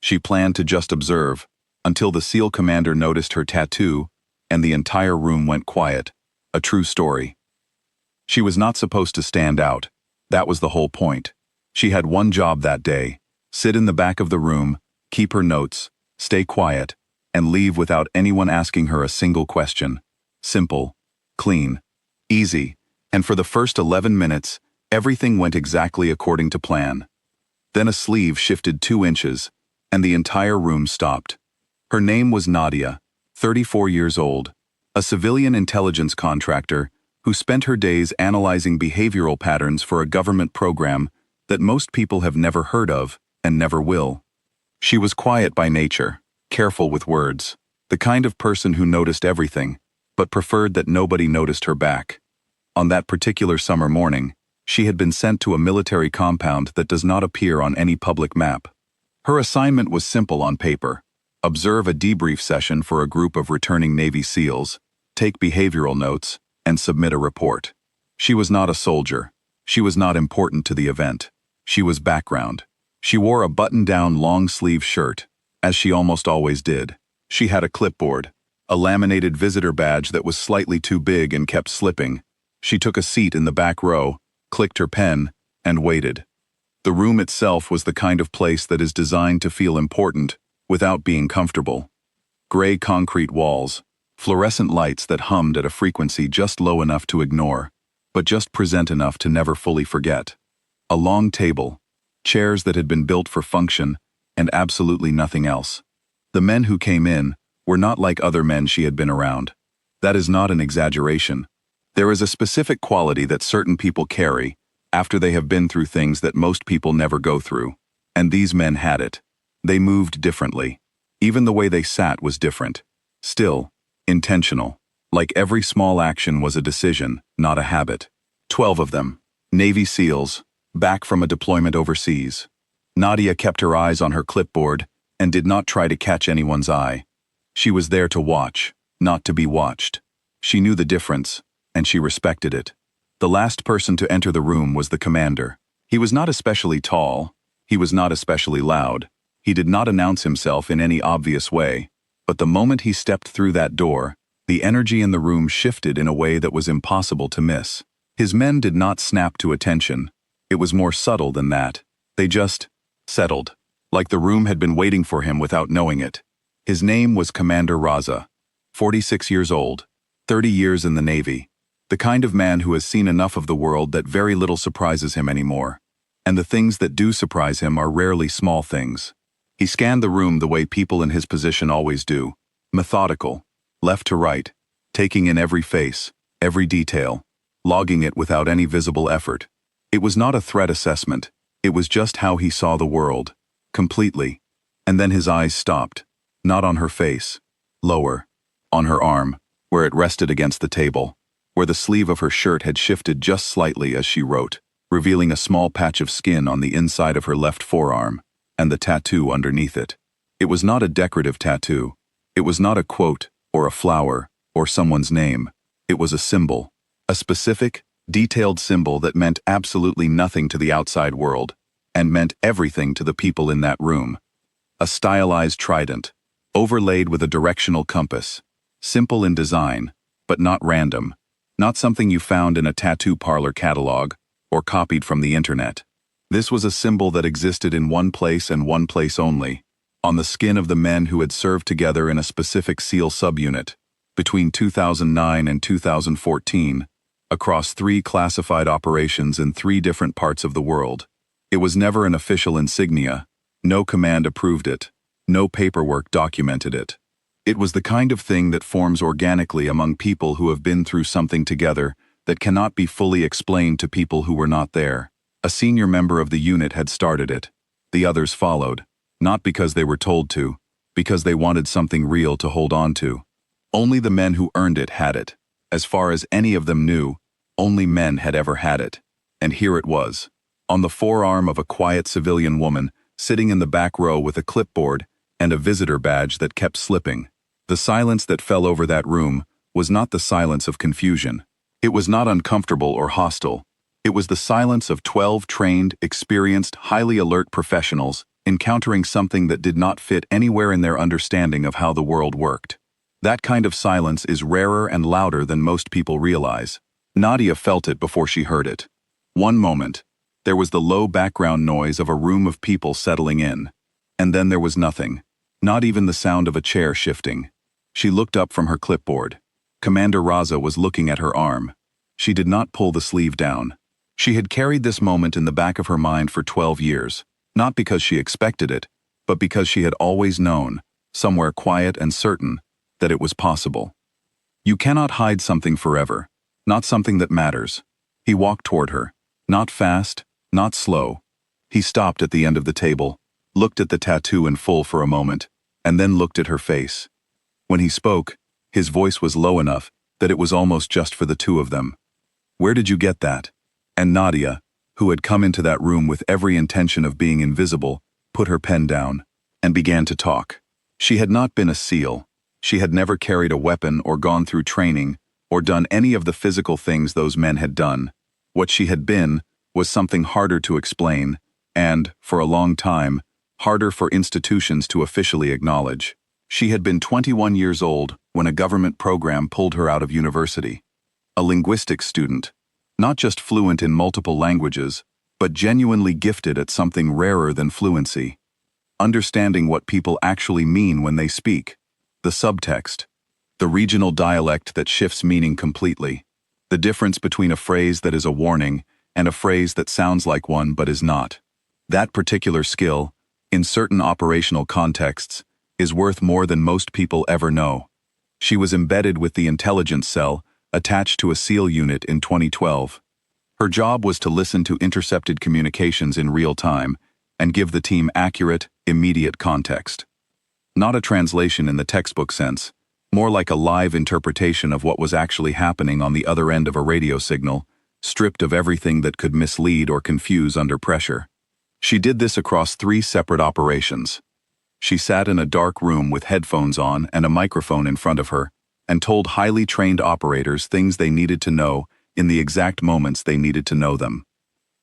She planned to just observe, until the SEAL commander noticed her tattoo, and the entire room went quiet. A true story. She was not supposed to stand out. That was the whole point. She had one job that day: sit in the back of the room, keep her notes, stay quiet, and leave without anyone asking her a single question. Simple, clean, easy, and for the first 11 minutes, everything went exactly according to plan. Then a sleeve shifted 2 inches, and the entire room stopped. Her name was Nadia, 34 years old, a civilian intelligence contractor who spent her days analyzing behavioral patterns for a government program that most people have never heard of and never will. She was quiet by nature, careful with words, the kind of person who noticed everything, but preferred that nobody noticed her back. On that particular summer morning, she had been sent to a military compound that does not appear on any public map. Her assignment was simple on paper: observe a debrief session for a group of returning Navy SEALs, take behavioral notes, and submit a report. She was not a soldier. She was not important to the event. She was background. She wore a button-down long-sleeve shirt, as she almost always did. She had a clipboard, a laminated visitor badge that was slightly too big and kept slipping. She took a seat in the back row, clicked her pen, and waited. The room itself was the kind of place that is designed to feel important without being comfortable. Gray concrete walls, fluorescent lights that hummed at a frequency just low enough to ignore, but just present enough to never fully forget. A long table, chairs that had been built for function, and absolutely nothing else. The men who came in were not like other men she had been around. That is not an exaggeration. There is a specific quality that certain people carry after they have been through things that most people never go through, and these men had it. They moved differently. Even the way they sat was different. Still, intentional. Like every small action was a decision, not a habit. 12 of them. Navy SEALs, back from a deployment overseas. Nadia kept her eyes on her clipboard and did not try to catch anyone's eye. She was there to watch, not to be watched. She knew the difference, and she respected it. The last person to enter the room was the commander. He was not especially tall. He was not especially loud. He did not announce himself in any obvious way, but the moment he stepped through that door, the energy in the room shifted in a way that was impossible to miss. His men did not snap to attention. It was more subtle than that. They just settled, like the room had been waiting for him without knowing it. His name was Commander Raza, 46 years old, 30 years in the Navy, the kind of man who has seen enough of the world that very little surprises him anymore. And the things that do surprise him are rarely small things. He scanned the room the way people in his position always do, methodical, left to right, taking in every face, every detail, logging it without any visible effort. It was not a threat assessment. It was just how he saw the world, completely. And then his eyes stopped, not on her face, lower, on her arm, where it rested against the table, where the sleeve of her shirt had shifted just slightly as she wrote, revealing a small patch of skin on the inside of her left forearm, and the tattoo underneath it. It was not a decorative tattoo. It was not a quote, or a flower, or someone's name. It was a symbol. A specific, detailed symbol that meant absolutely nothing to the outside world, and meant everything to the people in that room. A stylized trident, overlaid with a directional compass. Simple in design, but not random. Not something you found in a tattoo parlor catalog, or copied from the internet. This was a symbol that existed in one place and one place only, on the skin of the men who had served together in a specific SEAL subunit, between 2009 and 2014, across 3 classified operations in 3 different parts of the world. It was never an official insignia. No command approved it. No paperwork documented it. It was the kind of thing that forms organically among people who have been through something together that cannot be fully explained to people who were not there. A senior member of the unit had started it. The others followed, not because they were told to, because they wanted something real to hold on to. Only the men who earned it had it. As far as any of them knew, only men had ever had it. And here it was, on the forearm of a quiet civilian woman, sitting in the back row with a clipboard and a visitor badge that kept slipping. The silence that fell over that room was not the silence of confusion. It was not uncomfortable or hostile. It was the silence of 12 trained, experienced, highly alert professionals encountering something that did not fit anywhere in their understanding of how the world worked. That kind of silence is rarer and louder than most people realize. Nadia felt it before she heard it. One moment, there was the low background noise of a room of people settling in. And then there was nothing, not even the sound of a chair shifting. She looked up from her clipboard. Commander Raza was looking at her arm. She did not pull the sleeve down. She had carried this moment in the back of her mind for 12 years, not because she expected it, but because she had always known, somewhere quiet and certain, that it was possible. You cannot hide something forever, not something that matters. He walked toward her, not fast, not slow. He stopped at the end of the table, looked at the tattoo in full for a moment, and then looked at her face. When he spoke, his voice was low enough that it was almost just for the two of them. "Where did you get that?" And Nadia, who had come into that room with every intention of being invisible, put her pen down and began to talk. She had not been a SEAL. She had never carried a weapon or gone through training or done any of the physical things those men had done. What she had been was something harder to explain and, for a long time, harder for institutions to officially acknowledge. She had been 21 years old when a government program pulled her out of university. A linguistics student, not just fluent in multiple languages, but genuinely gifted at something rarer than fluency. Understanding what people actually mean when they speak. The subtext. The regional dialect that shifts meaning completely. The difference between a phrase that is a warning and a phrase that sounds like one but is not. That particular skill, in certain operational contexts, is worth more than most people ever know. She was embedded with the intelligence cell attached to a SEAL unit in 2012. Her job was to listen to intercepted communications in real time and give the team accurate, immediate context. Not a translation in the textbook sense, more like a live interpretation of what was actually happening on the other end of a radio signal, stripped of everything that could mislead or confuse under pressure. She did this across 3 separate operations. She sat in a dark room with headphones on and a microphone in front of her, and told highly trained operators things they needed to know in the exact moments they needed to know them.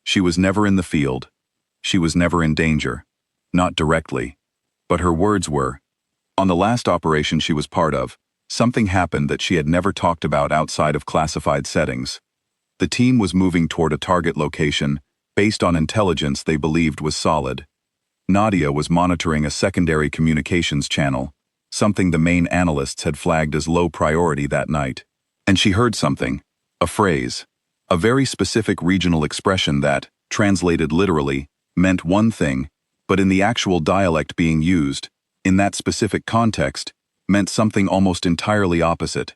She was never in the field. She was never in danger. Not directly. But her words were. On the last operation she was part of, something happened that she had never talked about outside of classified settings. The team was moving toward a target location based on intelligence they believed was solid. Nadia was monitoring a secondary communications channel, something the main analysts had flagged as low priority that night. And she heard something, a phrase, a very specific regional expression that, translated literally, meant one thing, but in the actual dialect being used, in that specific context, meant something almost entirely opposite.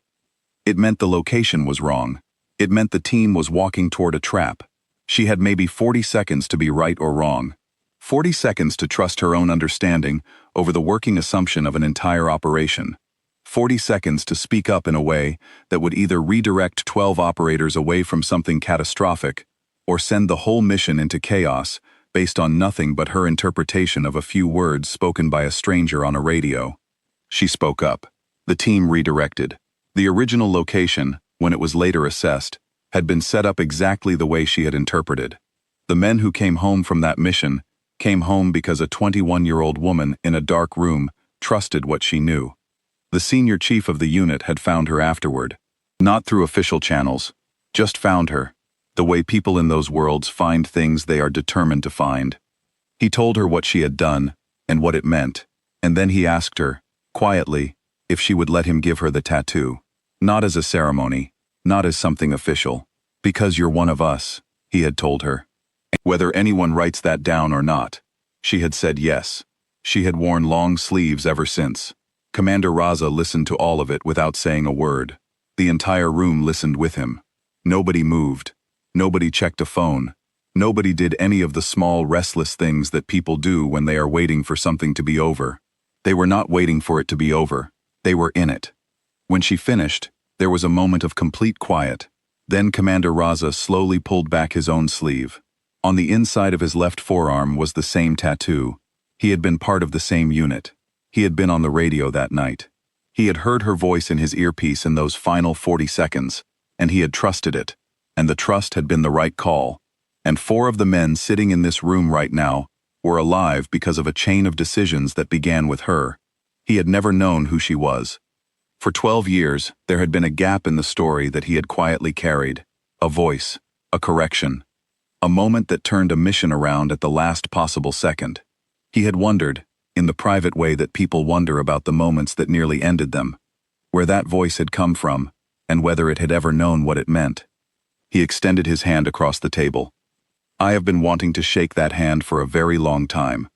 It meant the location was wrong. It meant the team was walking toward a trap. She had maybe 40 seconds to be right or wrong. 40 seconds to trust her own understanding over the working assumption of an entire operation. 40 seconds to speak up in a way that would either redirect 12 operators away from something catastrophic or send the whole mission into chaos based on nothing but her interpretation of a few words spoken by a stranger on a radio. She spoke up. The team redirected. The original location, when it was later assessed, had been set up exactly the way she had interpreted. The men who came home from that mission came home because a 21-year-old woman in a dark room trusted what she knew. The senior chief of the unit had found her afterward, not through official channels, just found her, the way people in those worlds find things they are determined to find. He told her what she had done and what it meant, and then he asked her, quietly, if she would let him give her the tattoo. Not as a ceremony, not as something official. Because you're one of us, he had told her. Whether anyone writes that down or not. She had said yes. She had worn long sleeves ever since. Commander Raza listened to all of it without saying a word. The entire room listened with him. Nobody moved. Nobody checked a phone. Nobody did any of the small, restless things that people do when they are waiting for something to be over. They were not waiting for it to be over. They were in it. When she finished, there was a moment of complete quiet. Then Commander Raza slowly pulled back his own sleeve. On the inside of his left forearm was the same tattoo. He had been part of the same unit. He had been on the radio that night. He had heard her voice in his earpiece in those final 40 seconds, and he had trusted it, and the trust had been the right call. And 4 of the men sitting in this room right now were alive because of a chain of decisions that began with her. He had never known who she was. For 12 years, there had been a gap in the story that he had quietly carried. A voice, a correction, a moment that turned a mission around at the last possible second. He had wondered, in the private way that people wonder about the moments that nearly ended them, where that voice had come from, and whether it had ever known what it meant. He extended his hand across the table. I have been wanting to shake that hand for a very long time.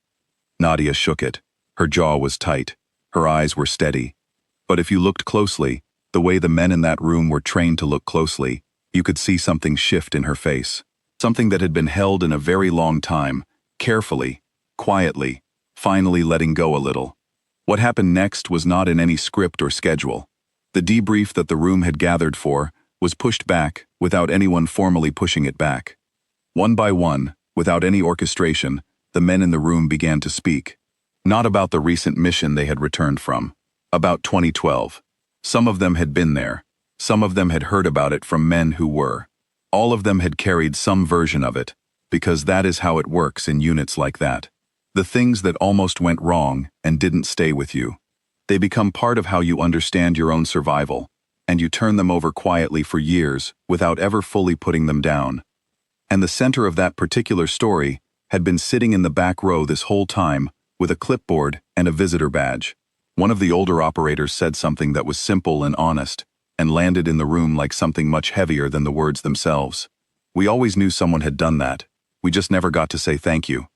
Nadia shook it. Her jaw was tight. Her eyes were steady. But if you looked closely, the way the men in that room were trained to look closely, you could see something shift in her face. Something that had been held in a very long time, carefully, quietly, finally letting go a little. What happened next was not in any script or schedule. The debrief that the room had gathered for was pushed back without anyone formally pushing it back. One by one, without any orchestration, the men in the room began to speak. Not about the recent mission they had returned from. About 2012. Some of them had been there. Some of them had heard about it from men who were. All of them had carried some version of it, because that is how it works in units like that. The things that almost went wrong and didn't stay with you. They become part of how you understand your own survival, and you turn them over quietly for years without ever fully putting them down. And the center of that particular story had been sitting in the back row this whole time with a clipboard and a visitor badge. One of the older operators said something that was simple and honest, and landed in the room like something much heavier than the words themselves. We always knew someone had done that. We just never got to say thank you.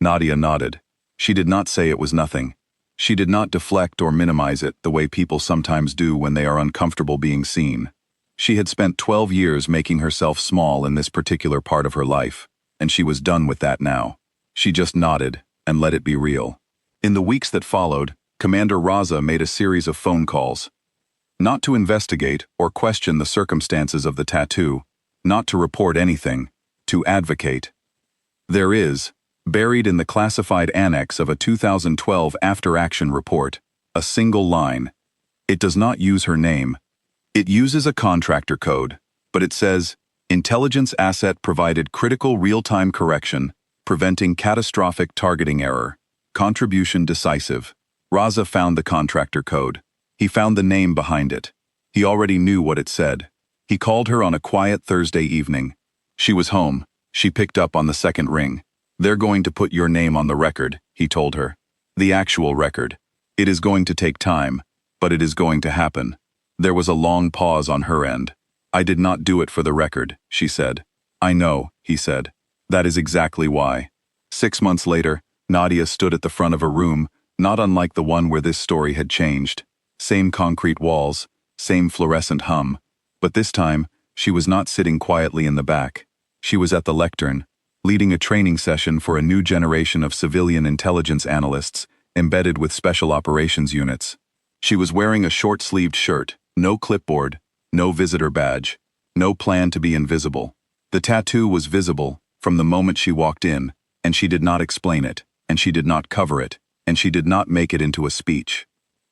Nadia nodded. She did not say it was nothing. She did not deflect or minimize it the way people sometimes do when they are uncomfortable being seen. She had spent 12 years making herself small in this particular part of her life, and she was done with that now. She just nodded and let it be real. In the weeks that followed, Commander Raza made a series of phone calls. Not to investigate or question the circumstances of the tattoo, not to report anything, to advocate. There is, buried in the classified annex of a 2012 after-action report, a single line. It does not use her name. It uses a contractor code, but it says, Intelligence asset provided critical real-time correction, preventing catastrophic targeting error. Contribution decisive. Raza found the contractor code. He found the name behind it. He already knew what it said. He called her on a quiet Thursday evening. She was home. She picked up on the second ring. They're going to put your name on the record, he told her. The actual record. It is going to take time, but it is going to happen. There was a long pause on her end. I did not do it for the record, she said. I know, he said. That is exactly why. 6 months later, Nadia stood at the front of a room, not unlike the one where this story had changed. Same concrete walls, same fluorescent hum. But this time, she was not sitting quietly in the back. She was at the lectern, leading a training session for a new generation of civilian intelligence analysts embedded with special operations units. She was wearing a short-sleeved shirt, no clipboard, no visitor badge, no plan to be invisible. The tattoo was visible from the moment she walked in, and she did not explain it, and she did not cover it, and she did not make it into a speech.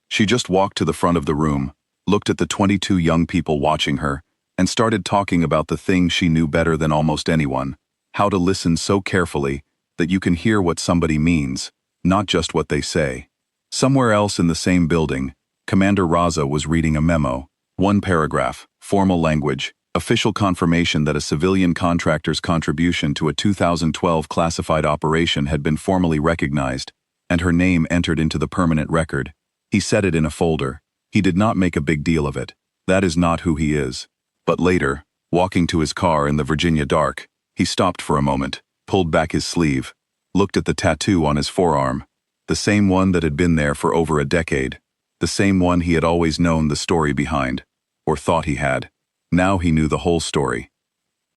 She just walked to the front of the room, looked at the 22 young people watching her, and started talking about the thing she knew better than almost anyone, how to listen so carefully that you can hear what somebody means, not just what they say. Somewhere else in the same building, Commander Raza was reading a memo. One paragraph, formal language, official confirmation that a civilian contractor's contribution to a 2012 classified operation had been formally recognized, and her name entered into the permanent record. He set it in a folder. He did not make a big deal of it. That is not who he is. But later, walking to his car in the Virginia dark, he stopped for a moment, pulled back his sleeve, looked at the tattoo on his forearm, the same one that had been there for over a decade, the same one he had always known the story behind, or thought he had. Now he knew the whole story.